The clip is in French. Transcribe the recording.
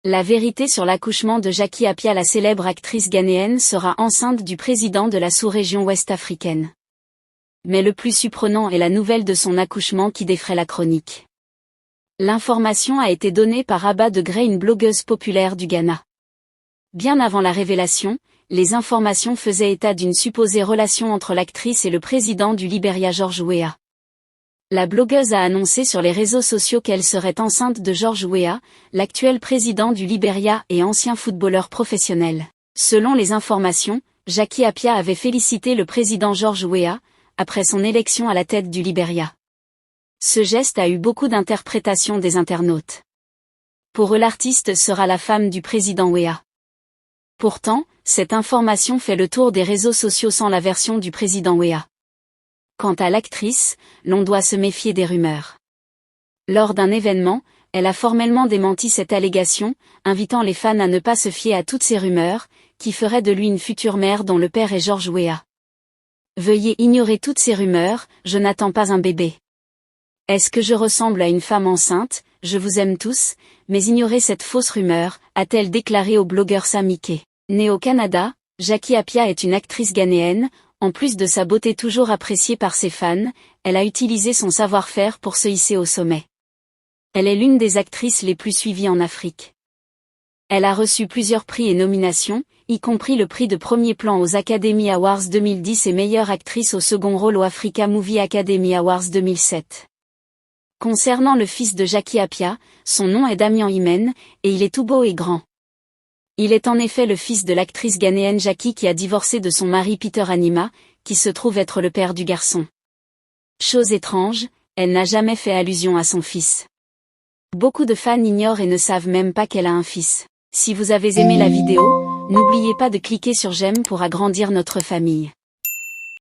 La vérité sur l'accouchement de Jackie Appiah. La célèbre actrice ghanéenne sera enceinte du président de la sous-région ouest-africaine. Mais le plus surprenant est la nouvelle de son accouchement qui défraie la chronique. L'information a été donnée par Aba de Grey, une blogueuse populaire du Ghana. Bien avant la révélation, les informations faisaient état d'une supposée relation entre l'actrice et le président du Libéria George Weah. La blogueuse a annoncé sur les réseaux sociaux qu'elle serait enceinte de George Weah, l'actuel président du Libéria et ancien footballeur professionnel. Selon les informations, Jackie Appiah avait félicité le président George Weah, après son élection à la tête du Libéria. Ce geste a eu beaucoup d'interprétations des internautes. Pour eux, l'artiste sera la femme du président Weah. Pourtant, cette information fait le tour des réseaux sociaux sans la version du président Weah. Quant à l'actrice, l'on doit se méfier des rumeurs. Lors d'un événement, elle a formellement démenti cette allégation, invitant les fans à ne pas se fier à toutes ces rumeurs, qui feraient de lui une future mère dont le père est George Weah. Veuillez ignorer toutes ces rumeurs, je n'attends pas un bébé. Est-ce que je ressemble à une femme enceinte? Je vous aime tous, mais ignorez cette fausse rumeur, a-t-elle déclaré au blogueur Sam Mickey. Née au Canada, Jackie Appiah est une actrice ghanéenne. En plus de sa beauté toujours appréciée par ses fans, elle a utilisé son savoir-faire pour se hisser au sommet. Elle est l'une des actrices les plus suivies en Afrique. Elle a reçu plusieurs prix et nominations, y compris le prix de premier plan aux Academy Awards 2010 et meilleure actrice au second rôle aux Africa Movie Academy Awards 2007. Concernant le fils de Jackie Appiah, son nom est Damian Hymen, et il est tout beau et grand. Il est en effet le fils de l'actrice ghanéenne Jackie qui a divorcé de son mari Peter Anima, qui se trouve être le père du garçon. Chose étrange, elle n'a jamais fait allusion à son fils. Beaucoup de fans ignorent et ne savent même pas qu'elle a un fils. Si vous avez aimé la vidéo, n'oubliez pas de cliquer sur j'aime pour agrandir notre famille.